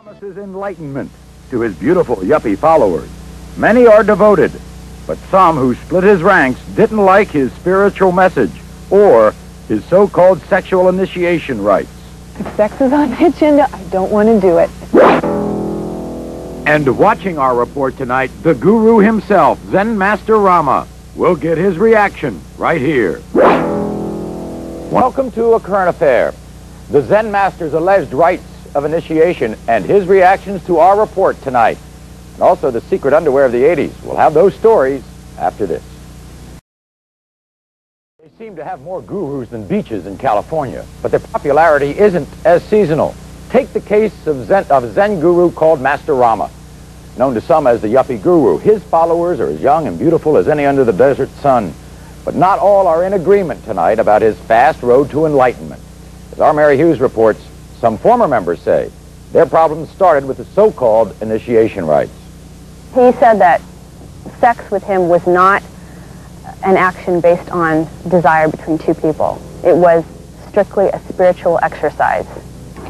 Promises enlightenment to his beautiful yuppie followers. Many are devoted, but some who split his ranks didn't like his spiritual message or his so-called sexual initiation rites. If sex is on the agenda, I don't want to do it. And watching our report tonight, the guru himself, Zen Master Rama, will get his reaction right here. Welcome to A Current Affair. The Zen Master's alleged rites of initiation and his reactions to our report tonight. And also the secret underwear of the 80s. We'll have those stories after this. They seem to have more gurus than beaches in California, but their popularity isn't as seasonal. Take the case of a Zen guru called Master Rama. Known to some as the yuppie guru, his followers are as young and beautiful as any under the desert sun. But not all are in agreement tonight about his fast road to enlightenment. As our Mary Hughes reports, some former members say their problems started with the so-called initiation rites. He said that sex with him was not an action based on desire between two people. It was strictly a spiritual exercise.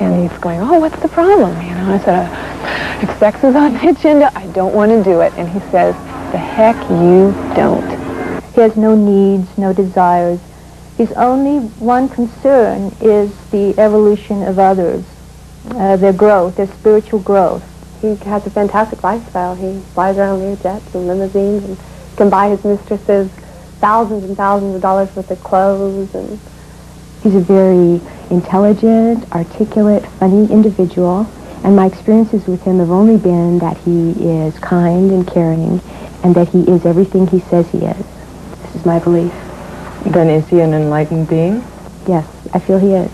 And he's going, oh, what's the problem? You know, I said, if sex is on the agenda, I don't want to do it. And he says, the heck you don't. He has no needs, no desires. His only one concern is the evolution of others, their growth, their spiritual growth. He has a fantastic lifestyle. He flies around Learjets and limousines and can buy his mistresses thousands and thousands of dollars worth of clothes. And he's a very intelligent, articulate, funny individual, and my experiences with him have only been that he is kind and caring and that he is everything he says he is. This is my belief. Then is he an enlightened being? Yes, I feel he is.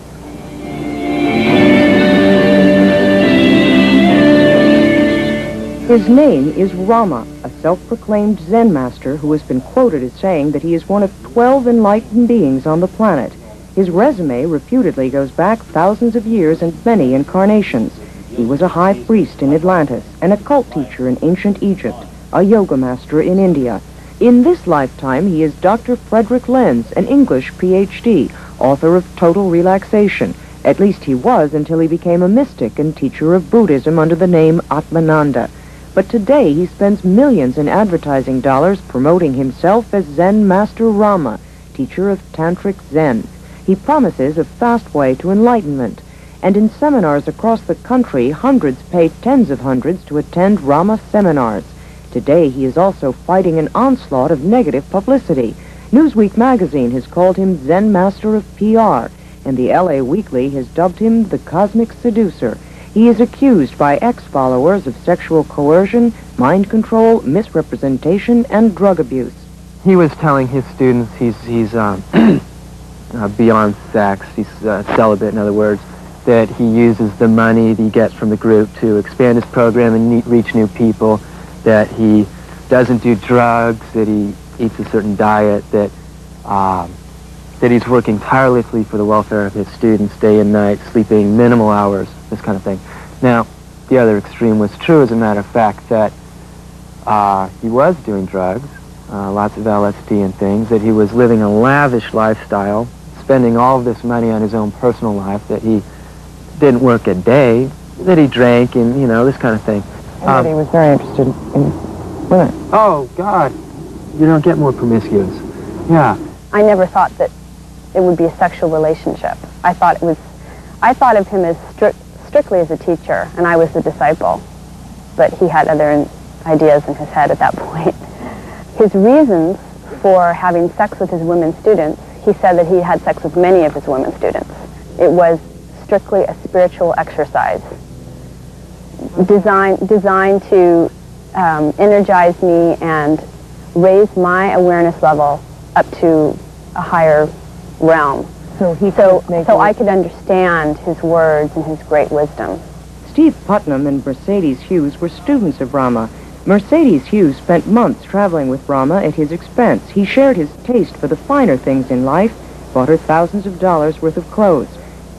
His name is Rama, a self-proclaimed Zen master who has been quoted as saying that he is one of 12 enlightened beings on the planet. His resume reputedly goes back thousands of years and many incarnations. He was a high priest in Atlantis, an occult teacher in ancient Egypt, a yoga master in India. In this lifetime, he is Dr. Frederick Lenz, an English PhD, author of Total Relaxation. At least he was until he became a mystic and teacher of Buddhism under the name Atmandana. But today he spends millions in advertising dollars promoting himself as Zen Master Rama, teacher of Tantric Zen. He promises a fast way to enlightenment. And in seminars across the country, hundreds pay tens of hundreds to attend Rama seminars. Today, he is also fighting an onslaught of negative publicity. Newsweek magazine has called him Zen Master of PR, and the LA Weekly has dubbed him the Cosmic Seducer. He is accused by ex-followers of sexual coercion, mind control, misrepresentation, and drug abuse. He was telling his students he's beyond sex, he's celibate, in other words, that he uses the money that he gets from the group to expand his program and reach new people, that he doesn't do drugs, that he eats a certain diet, that he's working tirelessly for the welfare of his students day and night, sleeping minimal hours, this kind of thing. Now, the other extreme was true, as a matter of fact, that he was doing drugs, lots of LSD and things, that he was living a lavish lifestyle, spending all of this money on his own personal life, that he didn't work a day, that he drank and, you know, this kind of thing. And that he was very interested in women. Oh, God. You don't get more promiscuous. Yeah. I never thought that it would be a sexual relationship. I thought of him as strictly as a teacher, and I was the disciple. But he had other ideas in his head at that point. His reasons for having sex with his women students, he said that he had sex with many of his women students. It was strictly a spiritual exercise designed to energize me and raise my awareness level up to a higher realm. So I could understand his words and his great wisdom. Steve Putnam and Mercedes Hughes were students of Rama. Mercedes Hughes spent months traveling with Rama at his expense. He shared his taste for the finer things in life, bought her thousands of dollars worth of clothes.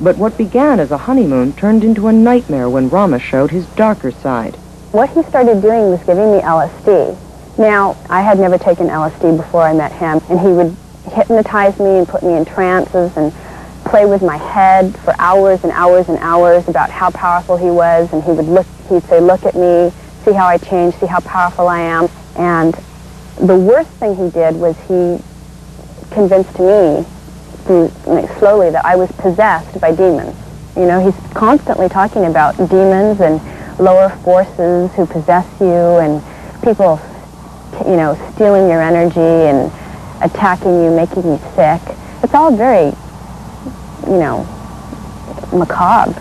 But what began as a honeymoon turned into a nightmare when Rama showed his darker side. What he started doing was giving me LSD. Now, I had never taken LSD before I met him, and he would hypnotize me and put me in trances and play with my head for hours and hours and hours about how powerful he was, and he'd say, look at me, see how I changed, see how powerful I am. And the worst thing he did was he convinced me slowly that I was possessed by demons. You know, he's constantly talking about demons and lower forces who possess you, and people, you know, stealing your energy and attacking you, making you sick. It's all very, you know, macabre.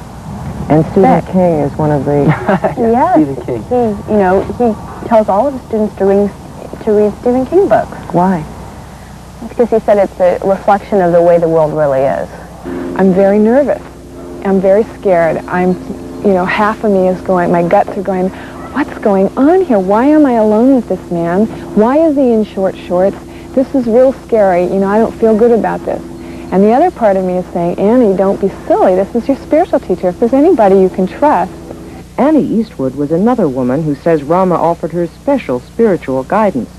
And Stephen King is one of the... Yes. Stephen King. He, you know, he tells all of his students to read Stephen King books. Why? Because he said it's a reflection of the way the world really is. I'm very nervous. I'm very scared. You know, half of me is going, my guts are going, what's going on here? Why am I alone with this man? Why is he in short shorts? This is real scary. You know, I don't feel good about this. And the other part of me is saying, Annie, don't be silly. This is your spiritual teacher. If there's anybody you can trust. Annie Eastwood was another woman who says Rama offered her special spiritual guidance.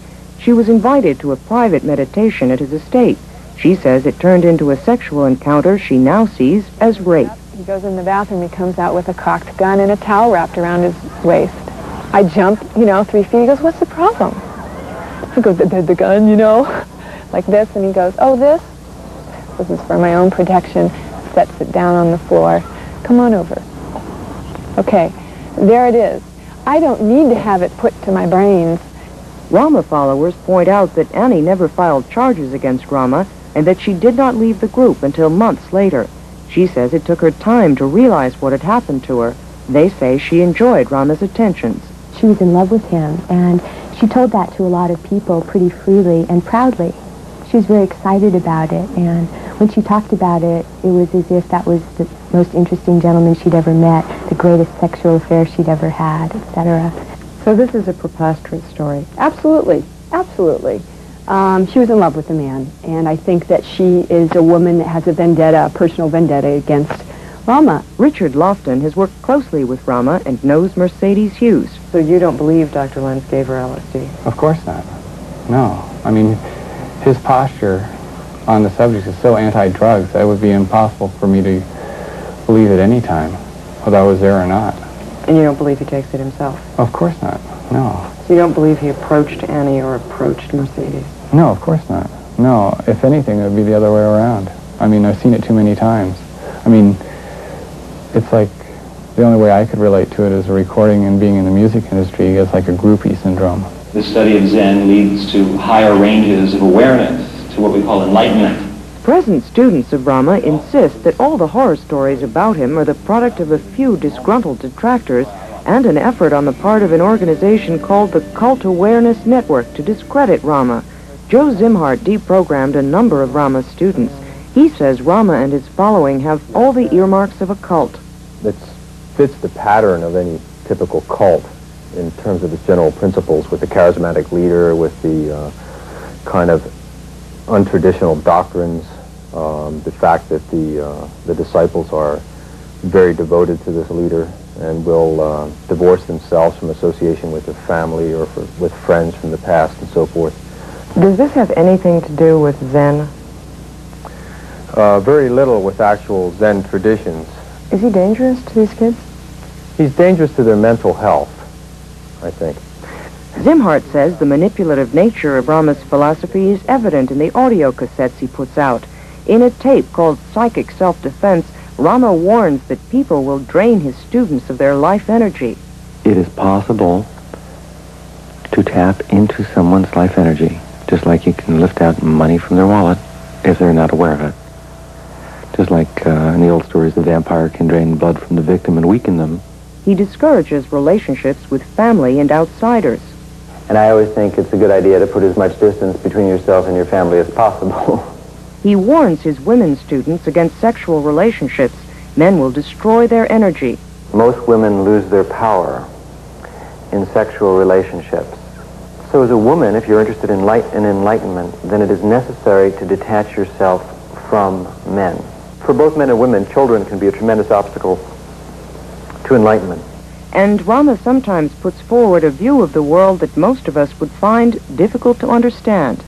She was invited to a private meditation at his estate. She says it turned into a sexual encounter she now sees as rape. He goes in the bathroom, he comes out with a cocked gun and a towel wrapped around his waist. I jump, you know, 3 feet. He goes, what's the problem? I go, the gun, you know, like this. And he goes, oh, this is for my own protection. Sets it down on the floor. Come on over. Okay, there it is. I don't need to have it put to my brains. Rama followers point out that Annie never filed charges against Rama and that she did not leave the group until months later. She says it took her time to realize what had happened to her. They say she enjoyed Rama's attentions. She was in love with him, and she told that to a lot of people pretty freely and proudly. She was very excited about it, and when she talked about it, it was as if that was the most interesting gentleman she'd ever met, the greatest sexual affair she'd ever had, etc. So this is a preposterous story. Absolutely, absolutely. She was in love with the man, and I think that she is a woman that has a vendetta, a personal vendetta against Rama. Richard Lofton has worked closely with Rama and knows Mercedes Hughes. So you don't believe Dr. Lenz gave her LSD? Of course not. No. I mean, his posture on the subject is so anti-drugs that it would be impossible for me to believe at any time, whether I was there or not. And you don't believe he takes it himself? Of course not. No. So you don't believe he approached Annie or approached Mercedes? No, of course not. No. If anything, it would be the other way around. I mean, I've seen it too many times. I mean, it's like the only way I could relate to it is a recording and being in the music industry is like a groupie syndrome. The study of Zen leads to higher ranges of awareness, to what we call enlightenment. Present students of Rama insist that all the horror stories about him are the product of a few disgruntled detractors and an effort on the part of an organization called the Cult Awareness Network to discredit Rama. Joe Zimhart deprogrammed a number of Rama's students. He says Rama and his following have all the earmarks of a cult. That fits the pattern of any typical cult in terms of its general principles, with the charismatic leader, with the kind of untraditional doctrines, the fact that the disciples are very devoted to this leader and will divorce themselves from association with their family or with friends from the past and so forth. Does this have anything to do with Zen? Very little with actual Zen traditions. Is he dangerous to these kids? He's dangerous to their mental health, I think. Zimhart says the manipulative nature of Rama's philosophy is evident in the audio cassettes he puts out. In a tape called Psychic Self-Defense, Rama warns that people will drain his students of their life energy. It is possible to tap into someone's life energy, just like you can lift out money from their wallet if they're not aware of it. Just like in the old stories, the vampire can drain blood from the victim and weaken them. He discourages relationships with family and outsiders. And I always think it's a good idea to put as much distance between yourself and your family as possible. He warns his women students against sexual relationships. Men will destroy their energy. Most women lose their power in sexual relationships. So as a woman, if you're interested in enlightenment, then it is necessary to detach yourself from men. For both men and women, children can be a tremendous obstacle to enlightenment. And Rama sometimes puts forward a view of the world that most of us would find difficult to understand.